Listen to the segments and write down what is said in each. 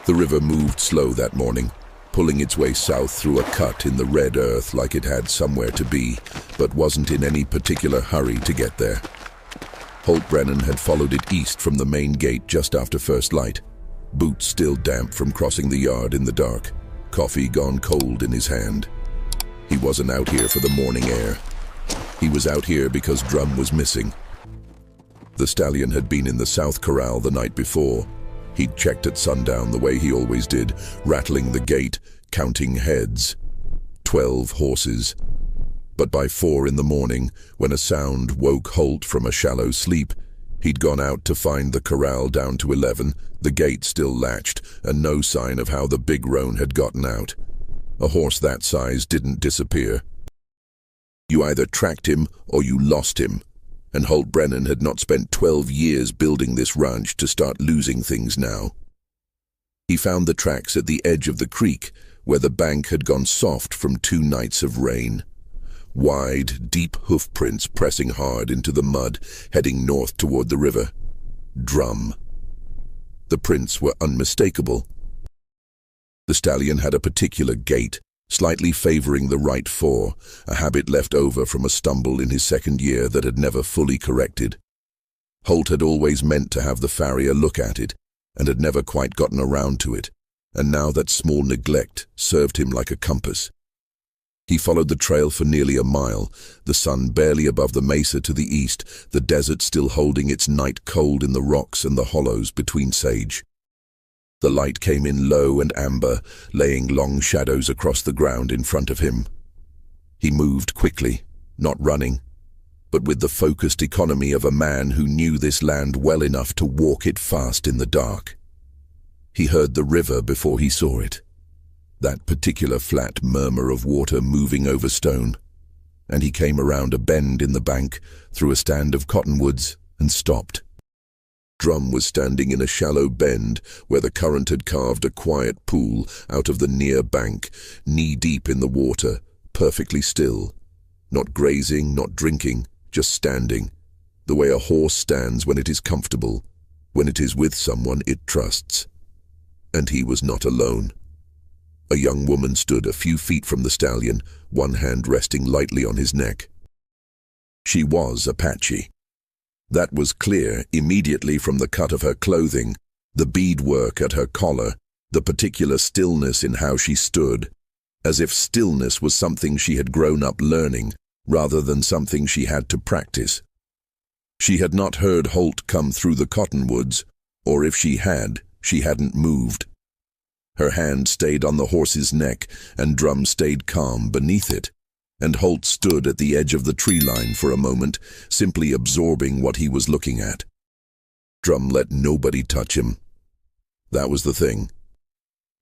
The river moved slow that morning, pulling its way south through a cut in the red earth like it had somewhere to be, but wasn't in any particular hurry to get there. Holt Brennan had followed it east from the main gate just after first light, boots still damp from crossing the yard in the dark, coffee gone cold in his hand. He wasn't out here for the morning air. He was out here because Drum was missing. The stallion had been in the South Corral the night before. He'd checked at sundown the way he always did, rattling the gate, counting heads. 12 horses. But by 4 in the morning, when a sound woke Holt from a shallow sleep, he'd gone out to find the corral down to 11, the gate still latched, and no sign of how the big roan had gotten out. A horse that size didn't disappear. You either tracked him or you lost him, and Holt Brennan had not spent 12 years building this ranch to start losing things now. He found the tracks at the edge of the creek, where the bank had gone soft from 2 nights of rain. Wide, deep hoof prints pressing hard into the mud, heading north toward the river. Drum. The prints were unmistakable. The stallion had a particular gait, slightly favoring the right fore, a habit left over from a stumble in his second year that had never fully corrected. Holt had always meant to have the farrier look at it, and had never quite gotten around to it, and now that small neglect served him like a compass. He followed the trail for nearly a mile, the sun barely above the mesa to the east, the desert still holding its night cold in the rocks and the hollows between sage. The light came in low and amber, laying long shadows across the ground in front of him. He moved quickly, not running, but with the focused economy of a man who knew this land well enough to walk it fast in the dark. He heard the river before he saw it, that particular flat murmur of water moving over stone, and he came around a bend in the bank, through a stand of cottonwoods, and stopped. Drum was standing in a shallow bend where the current had carved a quiet pool out of the near bank, knee-deep in the water, perfectly still. Not grazing, not drinking, just standing, the way a horse stands when it is comfortable, when it is with someone it trusts. And he was not alone. A young woman stood a few feet from the stallion, one hand resting lightly on his neck. She was Apache. That was clear immediately from the cut of her clothing, the beadwork at her collar, the particular stillness in how she stood, as if stillness was something she had grown up learning, rather than something she had to practice. She had not heard Holt come through the cottonwoods, or if she hadn't moved. Her hand stayed on the horse's neck, and Drum stayed calm beneath it, and Holt stood at the edge of the tree line for a moment, simply absorbing what he was looking at. Drum let nobody touch him. That was the thing.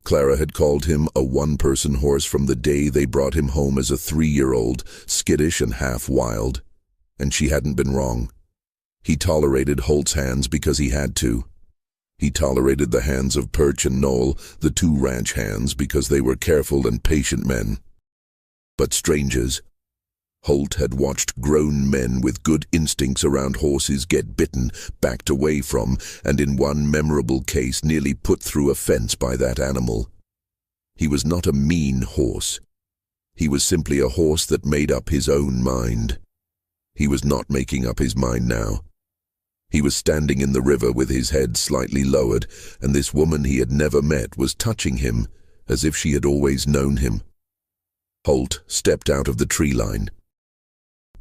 Clara had called him a one-person horse from the day they brought him home as a 3-year-old, skittish and half-wild, and she hadn't been wrong. He tolerated Holt's hands because he had to. He tolerated the hands of Perch and Noel, the 2 ranch hands, because they were careful and patient men. But strangers. Holt had watched grown men with good instincts around horses get bitten, backed away from, and in one memorable case nearly put through a fence by that animal. He was not a mean horse. He was simply a horse that made up his own mind. He was not making up his mind now. He was standing in the river with his head slightly lowered, and this woman he had never met was touching him, as if she had always known him. Holt stepped out of the tree line.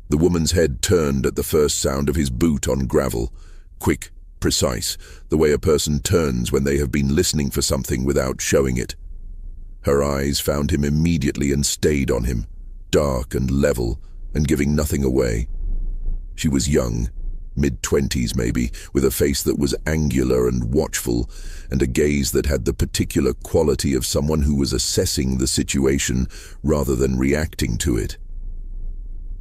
The woman's head turned at the first sound of his boot on gravel, quick, precise, the way a person turns when they have been listening for something without showing it. Her eyes found him immediately and stayed on him, dark and level, and giving nothing away. She was young, mid-20s maybe, with a face that was angular and watchful, and a gaze that had the particular quality of someone who was assessing the situation rather than reacting to it.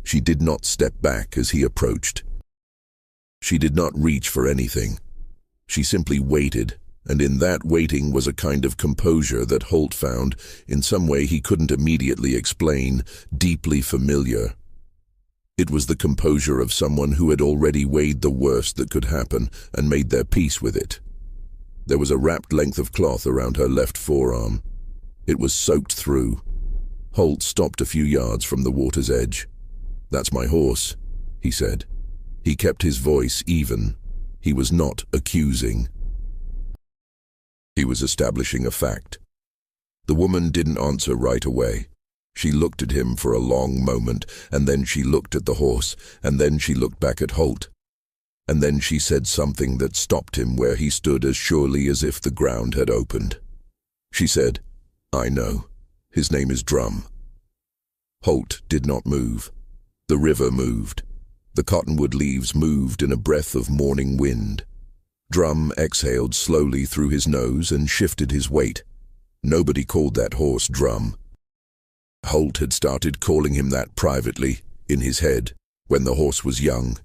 She did not step back as he approached. She did not reach for anything. She simply waited, and in that waiting was a kind of composure that Holt found, in some way he couldn't immediately explain, deeply familiar. It was the composure of someone who had already weighed the worst that could happen and made their peace with it. There was a wrapped length of cloth around her left forearm. It was soaked through. Holt stopped a few yards from the water's edge. "That's my horse," he said. He kept his voice even. He was not accusing. He was establishing a fact. The woman didn't answer right away. She looked at him for a long moment, and then she looked at the horse, and then she looked back at Holt. And then she said something that stopped him where he stood as surely as if the ground had opened. She said, "I know. His name is Drum." Holt did not move. The river moved. The cottonwood leaves moved in a breath of morning wind. Drum exhaled slowly through his nose and shifted his weight. Nobody called that horse Drum. Holt had started calling him that privately, in his head, when the horse was young.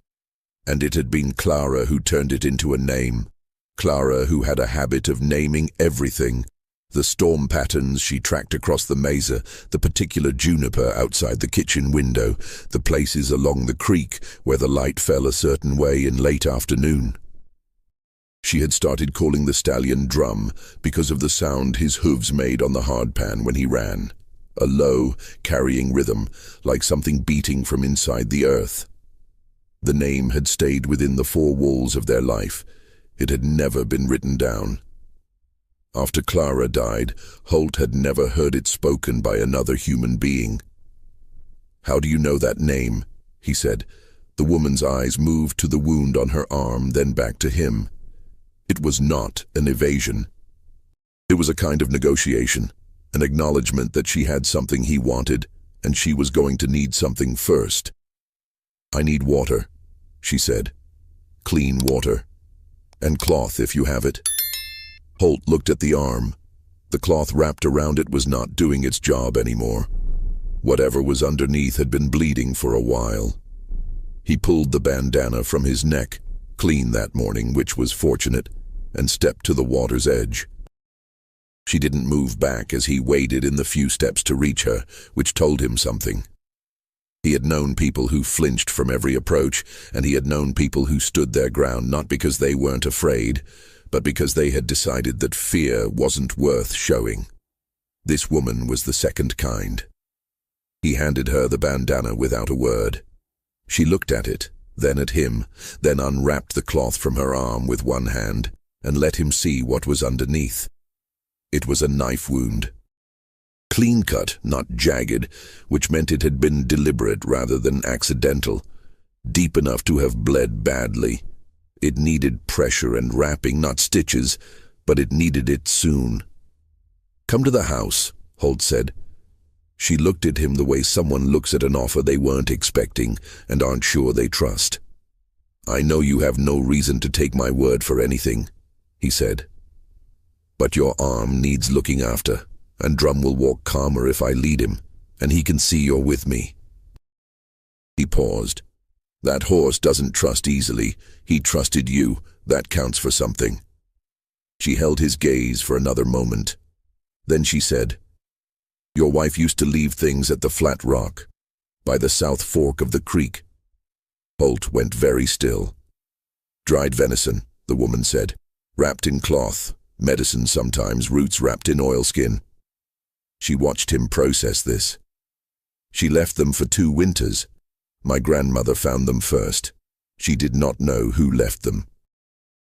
And it had been Clara who turned it into a name. Clara who had a habit of naming everything. The storm patterns she tracked across the mesa, the particular juniper outside the kitchen window, the places along the creek where the light fell a certain way in late afternoon. She had started calling the stallion Drum because of the sound his hooves made on the hardpan when he ran. A low, carrying rhythm, like something beating from inside the earth. The name had stayed within the four walls of their life. It had never been written down. After Clara died, Holt had never heard it spoken by another human being. "How do you know that name?" he said. The woman's eyes moved to the wound on her arm, then back to him. It was not an evasion. It was a kind of negotiation, an acknowledgement that she had something he wanted, and she was going to need something first. "I need water," she said. "Clean water. And cloth if you have it." Holt looked at the arm. The cloth wrapped around it was not doing its job anymore. Whatever was underneath had been bleeding for a while. He pulled the bandana from his neck, clean that morning, which was fortunate, and stepped to the water's edge. She didn't move back as he waited in the few steps to reach her, which told him something. He had known people who flinched from every approach, and he had known people who stood their ground not because they weren't afraid, but because they had decided that fear wasn't worth showing. This woman was the second kind. He handed her the bandana without a word. She looked at it, then at him, then unwrapped the cloth from her arm with one hand, and let him see what was underneath. It was a knife wound. Clean-cut, not jagged, which meant it had been deliberate rather than accidental, deep enough to have bled badly. It needed pressure and wrapping, not stitches, but it needed it soon. "Come to the house," Holt said. She looked at him the way someone looks at an offer they weren't expecting and aren't sure they trust. "I know you have no reason to take my word for anything," he said. "But your arm needs looking after, and Drum will walk calmer if I lead him, and he can see you're with me." He paused. "That horse doesn't trust easily. He trusted you. That counts for something." She held his gaze for another moment. Then she said, "Your wife used to leave things at the flat rock, by the south fork of the creek." Holt went very still. "Dried venison," the woman said, "wrapped in cloth, medicine sometimes, roots wrapped in oilskin." She watched him process this. "She left them for 2 winters. My grandmother found them first. She did not know who left them.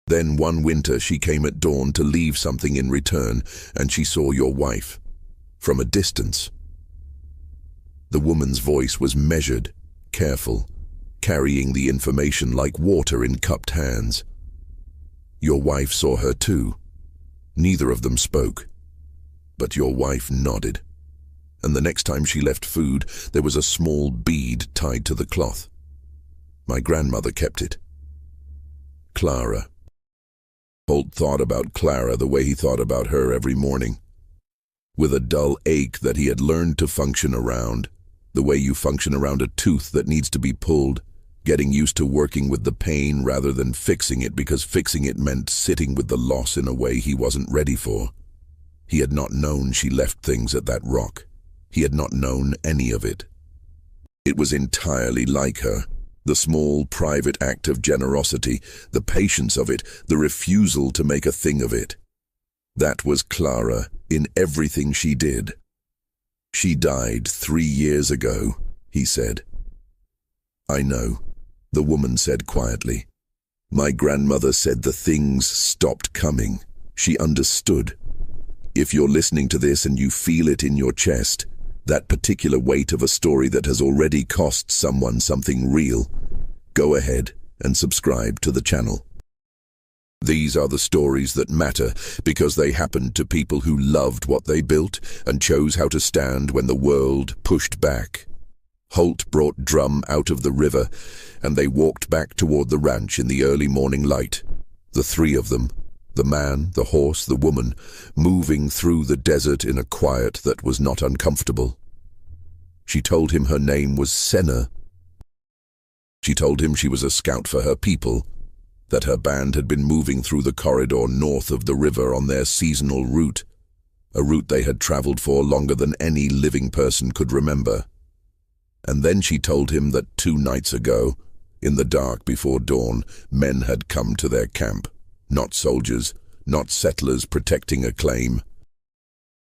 Then one winter she came at dawn to leave something in return, and she saw your wife. From a distance." The woman's voice was measured, careful, carrying the information like water in cupped hands. "Your wife saw her too. Neither of them spoke. But your wife nodded. And the next time she left food, there was a small bead tied to the cloth. My grandmother kept it." Clara. Holt thought about Clara the way he thought about her every morning. With a dull ache that he had learned to function around, the way you function around a tooth that needs to be pulled, getting used to working with the pain rather than fixing it because fixing it meant sitting with the loss in a way he wasn't ready for. He had not known she left things at that rock. He had not known any of it. It was entirely like her, The small, private act of generosity, the patience of it, the refusal to make a thing of it. That was Clara in everything she did. "She died 3 years ago," he said. "I know," the woman said quietly. "My grandmother said the things stopped coming. She understood. If you're listening to this and you feel it in your chest, that particular weight of a story that has already cost someone something real, go ahead and subscribe to the channel. These are the stories that matter because they happened to people who loved what they built and chose how to stand when the world pushed back. Holt brought Drum out of the river, and they walked back toward the ranch in the early morning light. The three of them, the man, the horse, the woman, moving through the desert in a quiet that was not uncomfortable. She told him her name was Senna. She told him she was a scout for her people, that her band had been moving through the corridor north of the river on their seasonal route, a route they had traveled for longer than any living person could remember. And then she told him that 2 nights ago, in the dark before dawn, men had come to their camp. Not soldiers, not settlers protecting a claim.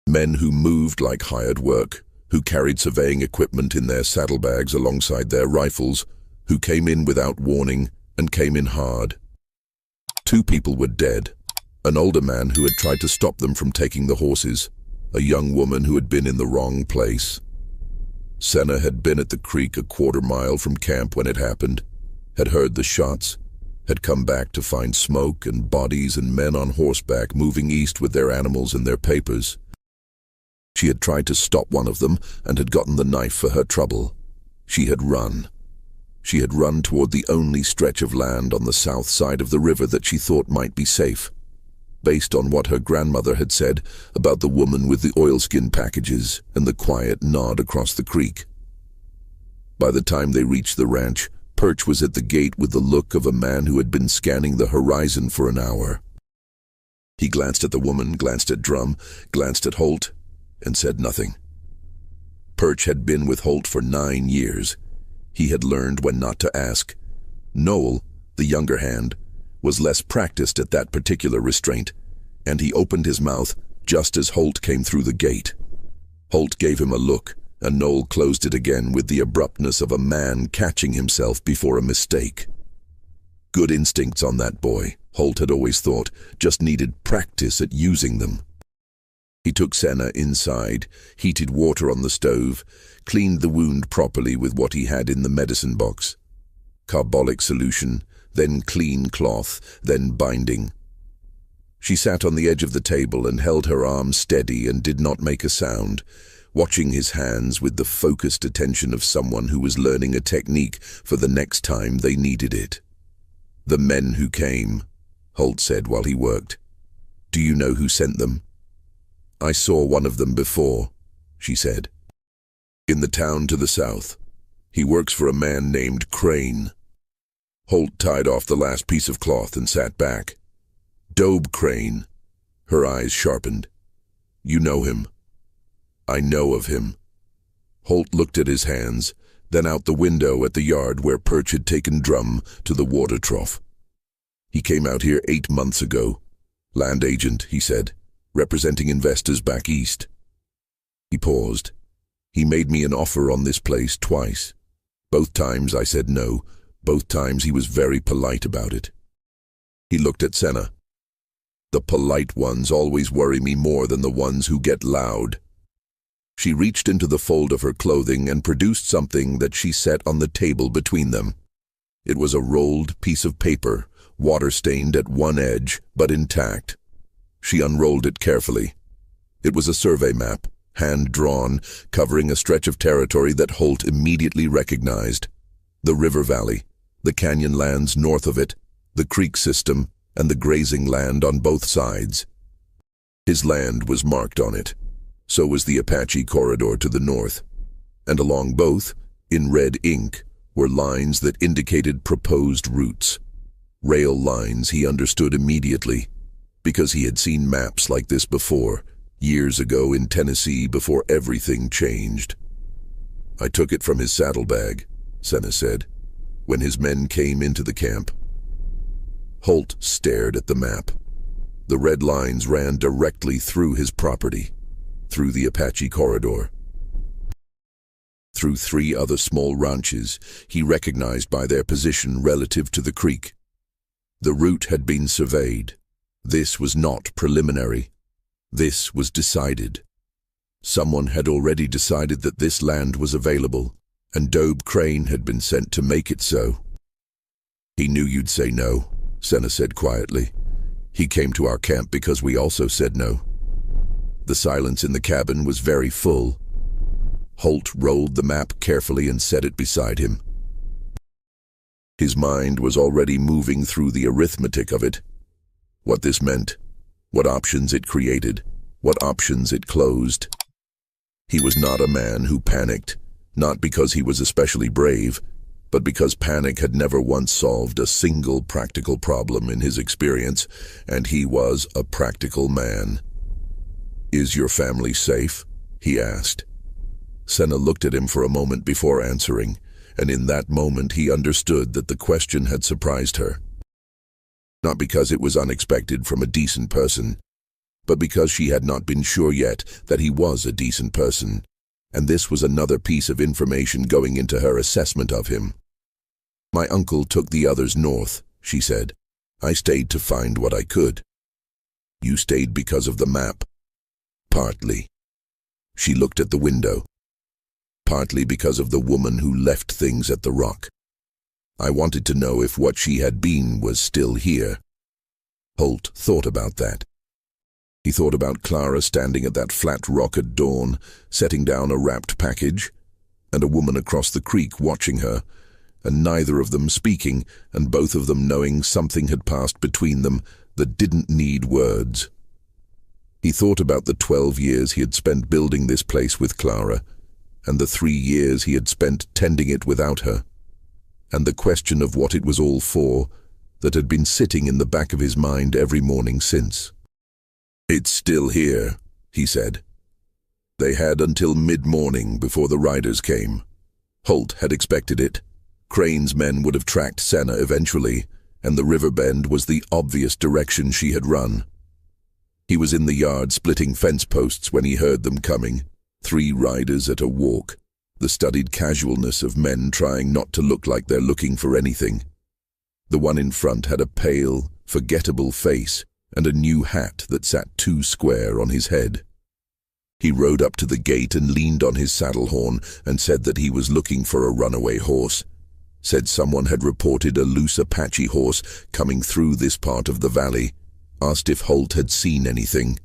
Men who moved like hired work, who carried surveying equipment in their saddlebags alongside their rifles, who came in without warning and came in hard. 2 people were dead. An older man who had tried to stop them from taking the horses, a young woman who had been in the wrong place. Senna had been at the creek a 1/4 mile from camp when it happened, had heard the shots, had come back to find smoke and bodies and men on horseback moving east with their animals and their papers. She had tried to stop one of them and had gotten the knife for her trouble. She had run. She had run toward the only stretch of land on the south side of the river that she thought might be safe, based on what her grandmother had said about the woman with the oilskin packages and the quiet nod across the creek. By the time they reached the ranch, Perch was at the gate with the look of a man who had been scanning the horizon for an hour. He glanced at the woman, glanced at Drum, glanced at Holt, and said nothing. Perch had been with Holt for 9 years. He had learned when not to ask. Noel, the younger hand, was less practiced at that particular restraint, and he opened his mouth just as Holt came through the gate. Holt gave him a look, and Noel closed it again with the abruptness of a man catching himself before a mistake. Good instincts on that boy, Holt had always thought, just needed practice at using them. He took Senna inside, heated water on the stove, cleaned the wound properly with what he had in the medicine box. Carbolic solution, then clean cloth, then binding. She sat on the edge of the table and held her arm steady and did not make a sound, watching his hands with the focused attention of someone who was learning a technique for the next time they needed it. "The men who came," Holt said while he worked. "Do you know who sent them?" "I saw one of them before," she said. "In the town to the south. He works for a man named Crane." Holt tied off the last piece of cloth and sat back. "Dobe Crane." Her eyes sharpened. "You know him?" "I know of him." Holt looked at his hands, then out the window at the yard where Perch had taken Drum to the water trough. "He came out here 8 months ago. Land agent," he said, "representing investors back east." He paused. "He made me an offer on this place twice. Both times I said no. Both times he was very polite about it." He looked at Senna. "The polite ones always worry me more than the ones who get loud." She reached into the fold of her clothing and produced something that she set on the table between them. It was a rolled piece of paper, water-stained at one edge, but intact. She unrolled it carefully. It was a survey map, hand-drawn, covering a stretch of territory that Holt immediately recognized. The river valley, the canyon lands north of it, the creek system, and the grazing land on both sides. His land was marked on it. So was the Apache corridor to the north. And along both, in red ink, were lines that indicated proposed routes. Rail lines he understood immediately, because he had seen maps like this before, years ago in Tennessee before everything changed. "I took it from his saddlebag," Senna said. when his men came into the camp. Holt stared at the map. The red lines ran directly through his property, through the Apache corridor, through 3 other small ranches he recognized by their position relative to the creek. The route had been surveyed. This was not preliminary. This was decided. Someone had already decided that this land was available, and Dobe Crane had been sent to make it so. "He knew you'd say no," Senna said quietly. "He came to our camp because we also said no." The silence in the cabin was very full. Holt rolled the map carefully and set it beside him. His mind was already moving through the arithmetic of it. What this meant, what options it created, what options it closed. He was not a man who panicked, not because he was especially brave, but because panic had never once solved a single practical problem in his experience, and he was a practical man. "Is your family safe?" he asked. Senna looked at him for a moment before answering, and in that moment he understood that the question had surprised her. Not because it was unexpected from a decent person, but because she had not been sure yet that he was a decent person, and this was another piece of information going into her assessment of him. "My uncle took the others north," she said. "I stayed to find what I could." "You stayed because of the map?" "Partly." She looked at the window. "Partly because of the woman who left things at the rock. I wanted to know if what she had been was still here." Holt thought about that. He thought about Clara standing at that flat rock at dawn, setting down a wrapped package, and a woman across the creek watching her, and neither of them speaking, and both of them knowing something had passed between them that didn't need words. He thought about the 12 years he had spent building this place with Clara, and the 3 years he had spent tending it without her, and the question of what it was all for that had been sitting in the back of his mind every morning since. "It's still here," he said. They had until mid-morning before the riders came. Holt had expected it. Crane's men would have tracked Senna eventually, and the river bend was the obvious direction she had run. He was in the yard splitting fence posts when he heard them coming, 3 riders at a walk, the studied casualness of men trying not to look like they're looking for anything. The one in front had a pale, forgettable face and a new hat that sat too square on his head. He rode up to the gate and leaned on his saddle horn and said that he was looking for a runaway horse. Said someone had reported a loose Apache horse coming through this part of the valley. Asked if Holt had seen anything.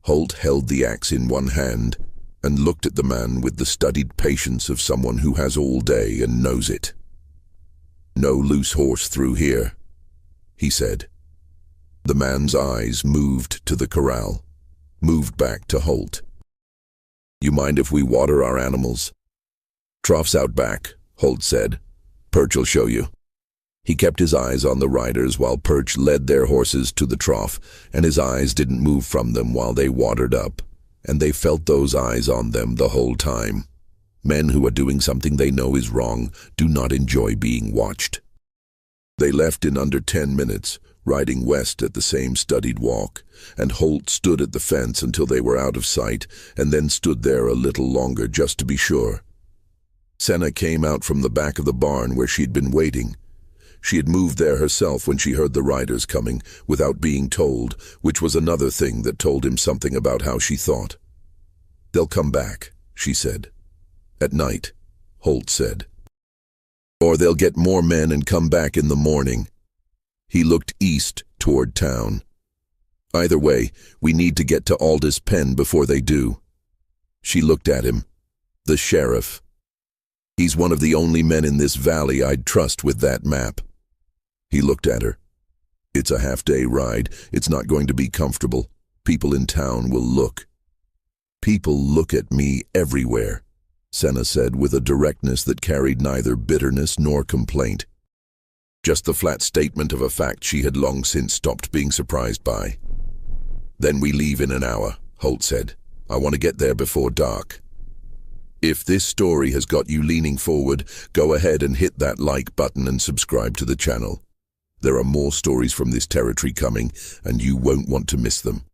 Holt held the axe in one hand and looked at the man with the studied patience of someone who has all day and knows it. "No loose horse through here," he said. The man's eyes moved to the corral, moved back to Holt. "You mind if we water our animals?" "Trough's out back," Holt said. "Perch'll show you." He kept his eyes on the riders while Perch led their horses to the trough, and his eyes didn't move from them while they watered up, and they felt those eyes on them the whole time. Men who are doing something they know is wrong do not enjoy being watched. They left in under 10 minutes, riding west at the same studied walk, and Holt stood at the fence until they were out of sight, and then stood there a little longer just to be sure. Senna came out from the back of the barn where she'd been waiting. She had moved there herself when she heard the riders coming, without being told, which was another thing that told him something about how she thought. "They'll come back," she said. "At night," Holt said. "Or they'll get more men and come back in the morning." He looked east toward town. "Either way, we need to get to Aldous Pen before they do." She looked at him. "The sheriff. He's one of the only men in this valley I'd trust with that map." He looked at her. "It's a half-day ride. It's not going to be comfortable. People in town will look." "People look at me everywhere," Senna said with a directness that carried neither bitterness nor complaint. Just the flat statement of a fact she had long since stopped being surprised by. "Then we leave in an hour," Holt said. "I want to get there before dark." If this story has got you leaning forward, go ahead and hit that like button and subscribe to the channel. There are more stories from this territory coming, and you won't want to miss them.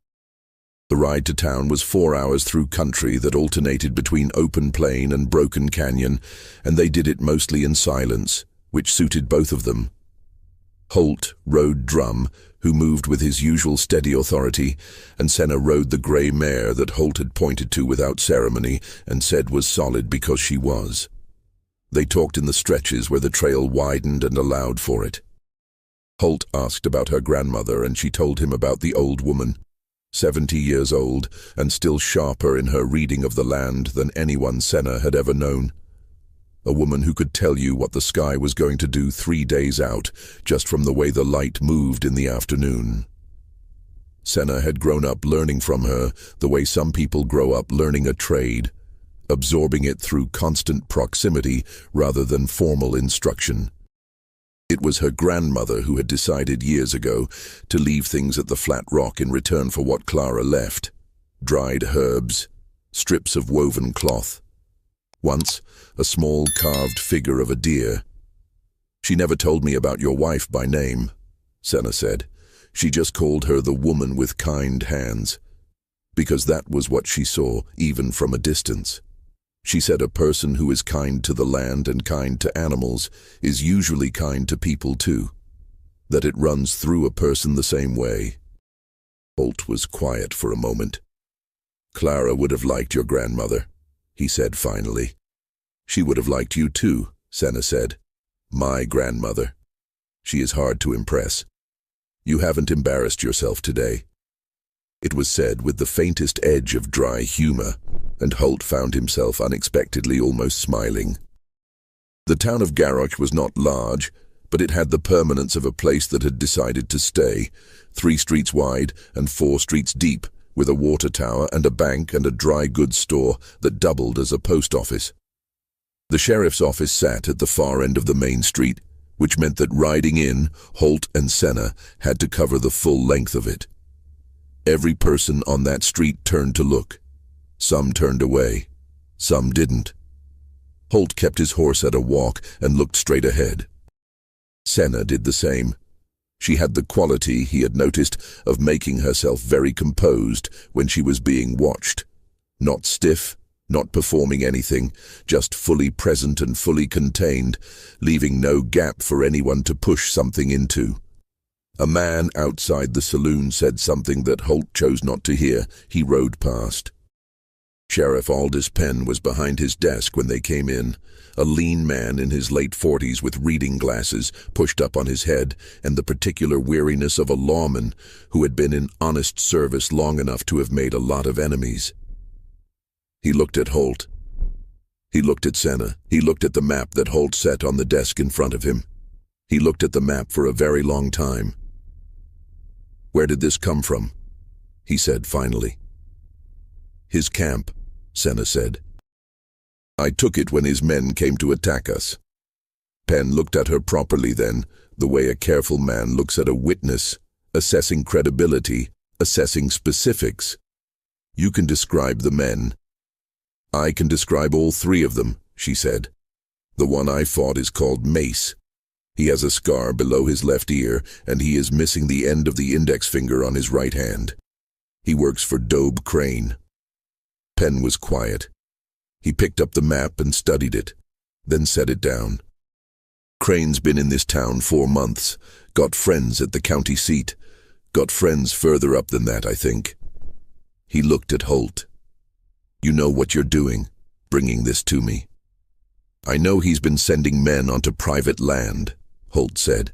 The ride to town was 4 hours through country that alternated between open plain and broken canyon, and they did it mostly in silence, which suited both of them. Holt rode Drum, who moved with his usual steady authority, and Senna rode the grey mare that Holt had pointed to without ceremony and said was solid because she was. They talked in the stretches where the trail widened and allowed for it. Holt asked about her grandmother, and she told him about the old woman, 70 years old and still sharper in her reading of the land than anyone Senna had ever known. A woman who could tell you what the sky was going to do 3 days out, just from the way the light moved in the afternoon. Senna had grown up learning from her the way some people grow up learning a trade, absorbing it through constant proximity rather than formal instruction. It was her grandmother who had decided years ago to leave things at the flat rock in return for what Clara left: dried herbs, strips of woven cloth. Once, a small carved figure of a deer. "She never told me about your wife by name," Senna said. "She just called her the woman with kind hands, because that was what she saw, even from a distance. She said a person who is kind to the land and kind to animals is usually kind to people too, that it runs through a person the same way." Holt was quiet for a moment. "Clara would have liked your grandmother," he said finally. "She would have liked you too," Senna said. "My grandmother. She is hard to impress. You haven't embarrassed yourself today." It was said with the faintest edge of dry humor, and Holt found himself unexpectedly almost smiling. The town of Garrosh was not large, but it had the permanence of a place that had decided to stay, 3 streets wide and 4 streets deep, with a water tower and a bank and a dry goods store that doubled as a post office. The sheriff's office sat at the far end of the main street, which meant that riding in, Holt and Senna had to cover the full length of it. Every person on that street turned to look. Some turned away. Some didn't. Holt kept his horse at a walk and looked straight ahead. Senna did the same. She had the quality, he had noticed, of making herself very composed when she was being watched. Not stiff, not performing anything, just fully present and fully contained, leaving no gap for anyone to push something into. A man outside the saloon said something that Holt chose not to hear. He rode past. Sheriff Aldous Penn was behind his desk when they came in, a lean man in his late 40s with reading glasses pushed up on his head and the particular weariness of a lawman who had been in honest service long enough to have made a lot of enemies. He looked at Holt. He looked at Senna. He looked at the map that Holt set on the desk in front of him. He looked at the map for a very long time. "Where did this come from?" he said finally. "His camp," Senna said. "I took it when his men came to attack us." Penn looked at her properly then, the way a careful man looks at a witness, assessing credibility, assessing specifics. "You can describe the men." "I can describe all 3 of them," she said. "The one I fought is called Mace. He has a scar below his left ear, and he is missing the end of the index finger on his right hand. He works for Dobe Crane." Penn was quiet. He picked up the map and studied it, then set it down. "Crane's been in this town 4 months, got friends at the county seat, got friends further up than that, I think." He looked at Holt. "You know what you're doing, bringing this to me." "I know he's been sending men onto private land," Holt said.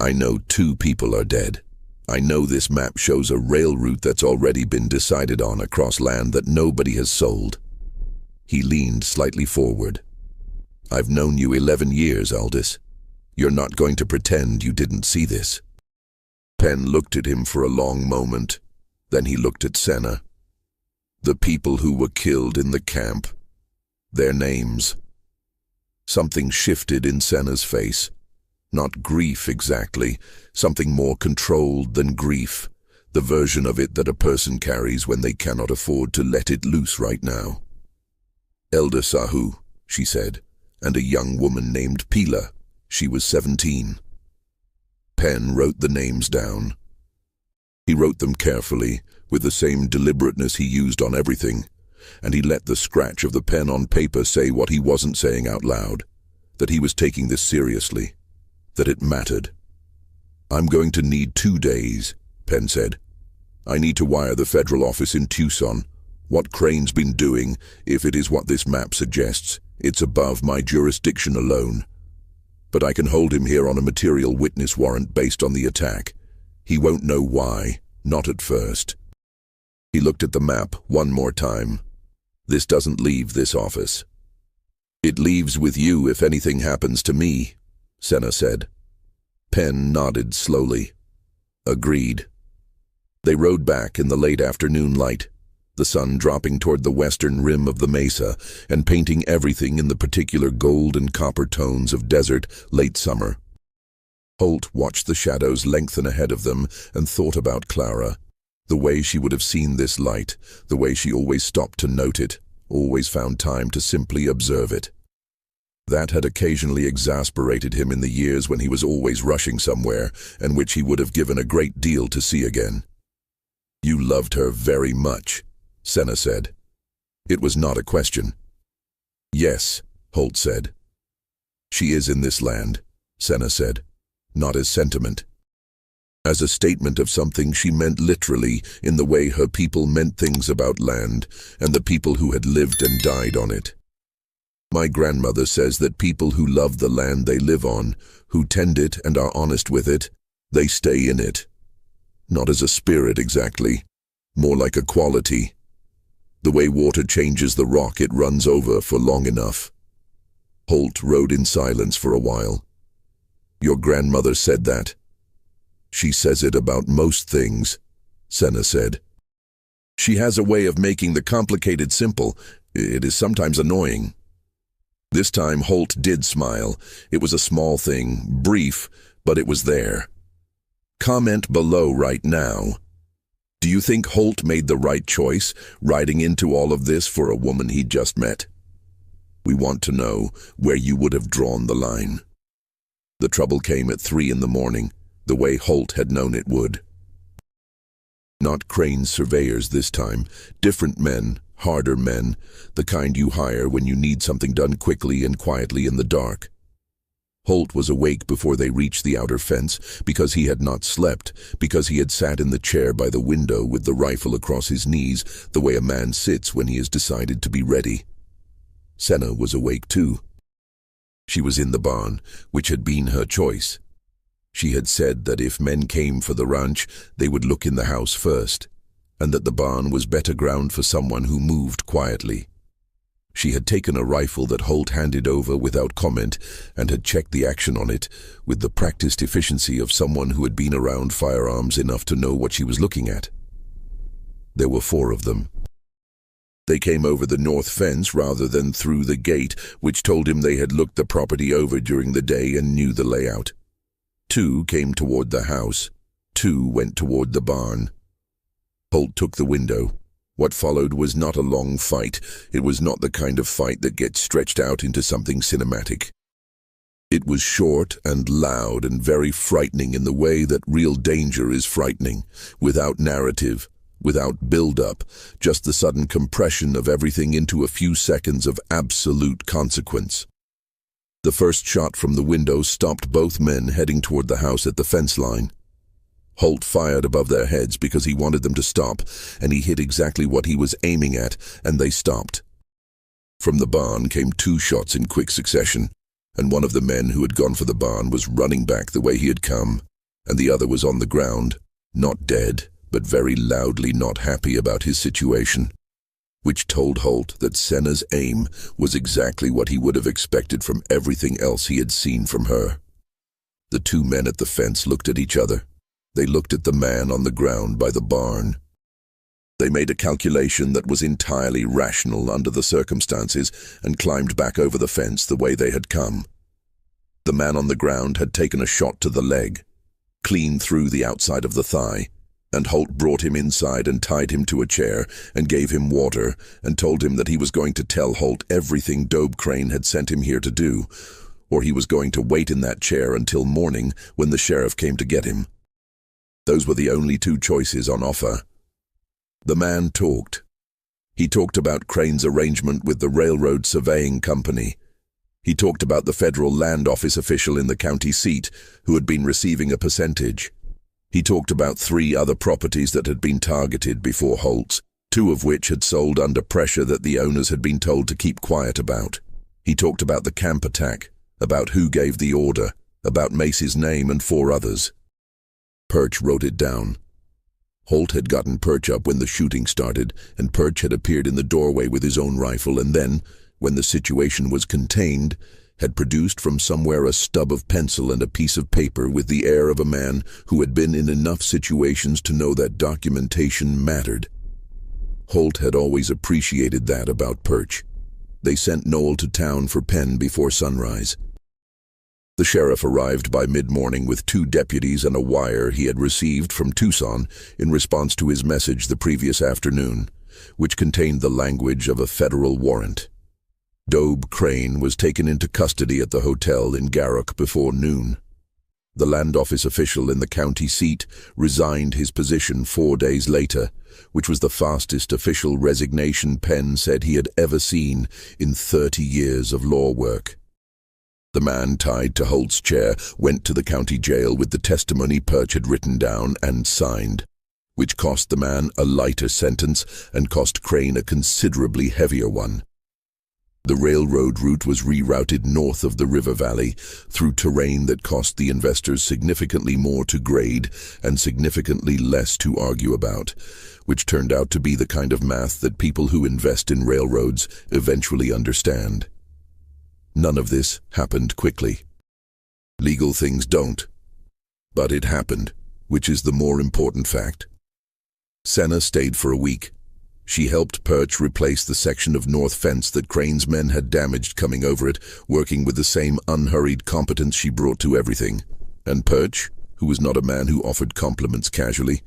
"I know 2 people are dead. I know this map shows a rail route that's already been decided on across land that nobody has sold." He leaned slightly forward. "I've known you 11 years, Aldous. You're not going to pretend you didn't see this." Penn looked at him for a long moment. Then he looked at Senna. "The people who were killed in the camp. Their names." Something shifted in Senna's face. Not grief exactly, something more controlled than grief, the version of it that a person carries when they cannot afford to let it loose right now. "Elder Sahu," she said, "and a young woman named Pila. She was 17. Pen wrote the names down. He wrote them carefully, with the same deliberateness he used on everything, and he let the scratch of the pen on paper say what he wasn't saying out loud, that he was taking this seriously, that it mattered. "I'm going to need 2 days, Pen said. "I need to wire the federal office in Tucson. What Crane's been doing, if it is what this map suggests, it's above my jurisdiction alone. But I can hold him here on a material witness warrant based on the attack. He won't know why, not at first." He looked at the map one more time. "This doesn't leave this office." "It leaves with you if anything happens to me," Senna said. Pen nodded slowly. "Agreed." They rode back in the late afternoon light, the sun dropping toward the western rim of the mesa and painting everything in the particular gold and copper tones of desert late summer. Holt watched the shadows lengthen ahead of them and thought about Clara, the way she would have seen this light, the way she always stopped to note it, always found time to simply observe it. That had occasionally exasperated him in the years when he was always rushing somewhere, and which he would have given a great deal to see again. "You loved her very much," Senna said. It was not a question. "Yes," Holt said. "She is in this land," Senna said, not as sentiment. As a statement of something she meant literally in the way her people meant things about land and the people who had lived and died on it. "My grandmother says that people who love the land they live on, who tend it and are honest with it, they stay in it. Not as a spirit exactly, more like a quality. The way water changes the rock it runs over for long enough." Holt rode in silence for a while. "Your grandmother said that." "She says it about most things," Senna said. "She has a way of making the complicated simple. It is sometimes annoying." This time Holt did smile. It was a small thing, brief, but it was there. Comment below right now. Do you think Holt made the right choice, riding into all of this for a woman he'd just met? We want to know where you would have drawn the line. The trouble came at 3 in the morning, the way Holt had known it would. Not Crane's surveyors this time, different men, harder men, the kind you hire when you need something done quickly and quietly in the dark. Holt was awake before they reached the outer fence, because he had not slept, because he had sat in the chair by the window with the rifle across his knees, the way a man sits when he has decided to be ready. Senna was awake too. She was in the barn, which had been her choice. She had said that if men came for the ranch, they would look in the house first, and that the barn was better ground for someone who moved quietly. She had taken a rifle that Holt handed over without comment and had checked the action on it with the practiced efficiency of someone who had been around firearms enough to know what she was looking at. There were 4 of them. They came over the north fence rather than through the gate, which told him they had looked the property over during the day and knew the layout. 2 came toward the house. 2 went toward the barn. Holt took the window. What followed was not a long fight. It was not the kind of fight that gets stretched out into something cinematic. It was short and loud and very frightening in the way that real danger is frightening, without narrative, without build-up, just the sudden compression of everything into a few seconds of absolute consequence. The first shot from the window stopped both men heading toward the house at the fence line. Holt fired above their heads because he wanted them to stop, and he hit exactly what he was aiming at, and they stopped. From the barn came 2 shots in quick succession, and one of the men who had gone for the barn was running back the way he had come, and the other was on the ground, not dead, but very loudly not happy about his situation, which told Holt that Senna's aim was exactly what he would have expected from everything else he had seen from her. The 2 men at the fence looked at each other. They looked at the man on the ground by the barn. They made a calculation that was entirely rational under the circumstances and climbed back over the fence the way they had come. The man on the ground had taken a shot to the leg, clean through the outside of the thigh, and Holt brought him inside and tied him to a chair and gave him water and told him that he was going to tell Holt everything Dobe Crane had sent him here to do, or he was going to wait in that chair until morning when the sheriff came to get him. Those were the only two choices on offer. The man talked. He talked about Crane's arrangement with the railroad surveying company. He talked about the federal land office official in the county seat who had been receiving a percentage. He talked about 3 other properties that had been targeted before Holt's, 2 of which had sold under pressure that the owners had been told to keep quiet about. He talked about the camp attack, about who gave the order, about Macy's name and 4 others. Perch wrote it down. Holt had gotten Perch up when the shooting started, and Perch had appeared in the doorway with his own rifle and then, when the situation was contained, had produced from somewhere a stub of pencil and a piece of paper with the air of a man who had been in enough situations to know that documentation mattered. Holt had always appreciated that about Perch. They sent Noel to town for Penn before sunrise. The sheriff arrived by mid-morning with 2 deputies and a wire he had received from Tucson in response to his message the previous afternoon, which contained the language of a federal warrant. Dobe Crane was taken into custody at the hotel in Garrock before noon. The land office official in the county seat resigned his position 4 days later, which was the fastest official resignation Penn said he had ever seen in 30 years of law work. The man tied to Holt's chair went to the county jail with the testimony Perch had written down and signed, which cost the man a lighter sentence and cost Crane a considerably heavier one. The railroad route was rerouted north of the river valley through terrain that cost the investors significantly more to grade and significantly less to argue about, which turned out to be the kind of math that people who invest in railroads eventually understand. None of this happened quickly. Legal things don't. But it happened, which is the more important fact. Senna stayed for a week. She helped Perch replace the section of north fence that Crane's men had damaged coming over it, working with the same unhurried competence she brought to everything. And Perch, who was not a man who offered compliments casually,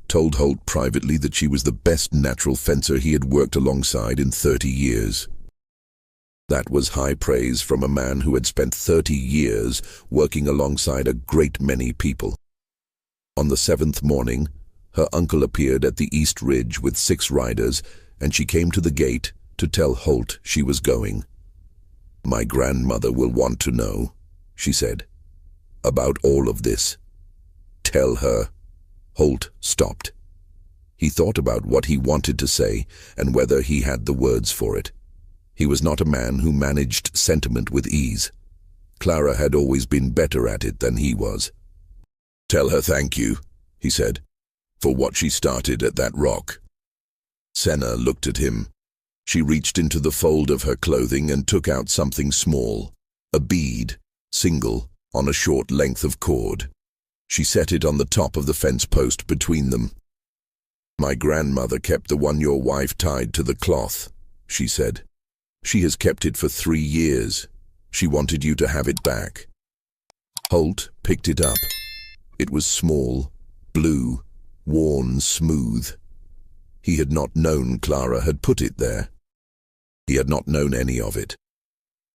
told Holt privately that she was the best natural fencer he had worked alongside in 30 years. That was high praise from a man who had spent 30 years working alongside a great many people. On the 7th morning, her uncle appeared at the East Ridge with 6 riders, and she came to the gate to tell Holt she was going. "My grandmother will want to know," she said, "about all of this. Tell her." Holt stopped. He thought about what he wanted to say and whether he had the words for it. He was not a man who managed sentiment with ease. Clara had always been better at it than he was. "Tell her thank you," he said, "for what she started at that rock." Senna looked at him. She reached into the fold of her clothing and took out something small, a bead, single, on a short length of cord. She set it on the top of the fence post between them. "My grandmother kept the one your wife tied to the cloth," she said. "She has kept it for 3 years. She wanted you to have it back." Holt picked it up. It was small, blue, worn smooth. He had not known Clara had put it there. He had not known any of it.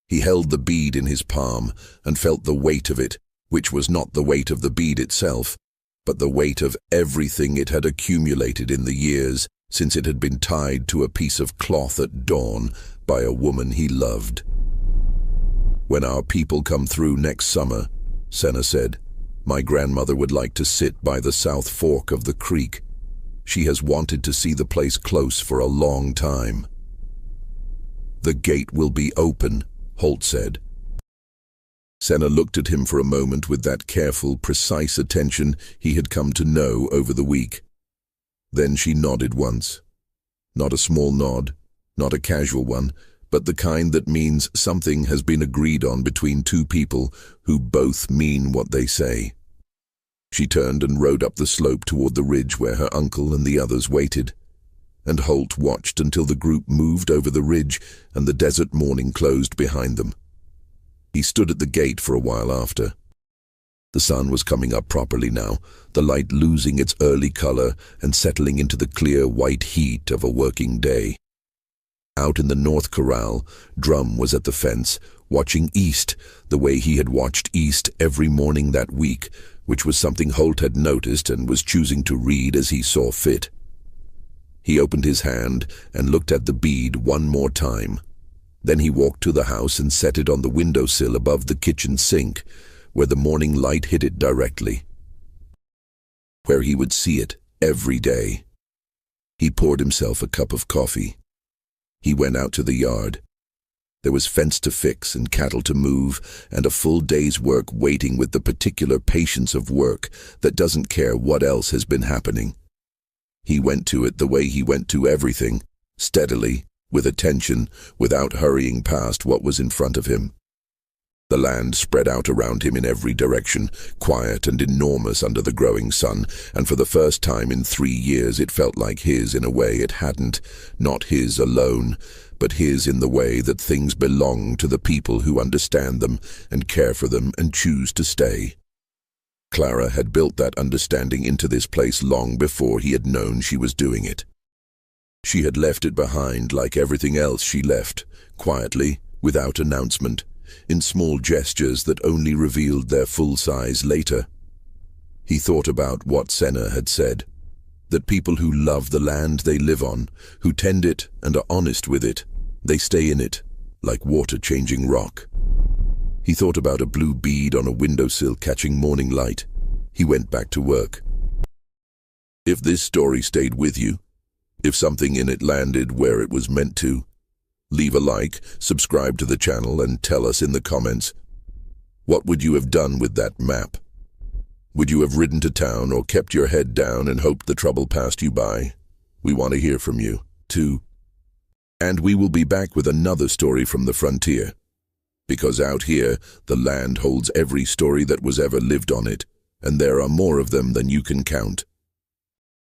He held the bead in his palm and felt the weight of it, which was not the weight of the bead itself, but the weight of everything it had accumulated in the years since it had been tied to a piece of cloth at dawn by a woman he loved. "When our people come through next summer," Senna said, "my grandmother would like to sit by the south fork of the creek. She has wanted to see the place close for a long time." "The gate will be open," Holt said. Senna looked at him for a moment with that careful, precise attention he had come to know over the week. Then she nodded once. Not a small nod, not a casual one, but the kind that means something has been agreed on between 2 people who both mean what they say. She turned and rode up the slope toward the ridge where her uncle and the others waited, and Holt watched until the group moved over the ridge and the desert morning closed behind them. He stood at the gate for a while after. The sun was coming up properly now, the light losing its early color and settling into the clear white heat of a working day. Out in the North Corral, Drum was at the fence, watching east the way he had watched east every morning that week, which was something Holt had noticed and was choosing to read as he saw fit. He opened his hand and looked at the bead one more time. Then he walked to the house and set it on the windowsill above the kitchen sink, where the morning light hit it directly, where he would see it every day. He poured himself a cup of coffee. He went out to the yard. There was fence to fix and cattle to move and a full day's work waiting with the particular patience of work that doesn't care what else has been happening. He went to it the way he went to everything, steadily, with attention, without hurrying past what was in front of him. The land spread out around him in every direction, quiet and enormous under the growing sun, and for the first time in 3 years it felt like his in a way it hadn't, not his alone, but his in the way that things belong to the people who understand them and care for them and choose to stay. Clara had built that understanding into this place long before he had known she was doing it. She had left it behind like everything else she left, quietly, without announcement, in small gestures that only revealed their full size later. He thought about what Senna had said, that people who love the land they live on, who tend it and are honest with it, they stay in it, like water changing rock. He thought about a blue bead on a windowsill catching morning light. He went back to work. If this story stayed with you, if something in it landed where it was meant to, leave a like, subscribe to the channel, and tell us in the comments. What would you have done with that map? Would you have ridden to town or kept your head down and hoped the trouble passed you by? We want to hear from you, too. And we will be back with another story from the frontier. Because out here, the land holds every story that was ever lived on it, and there are more of them than you can count.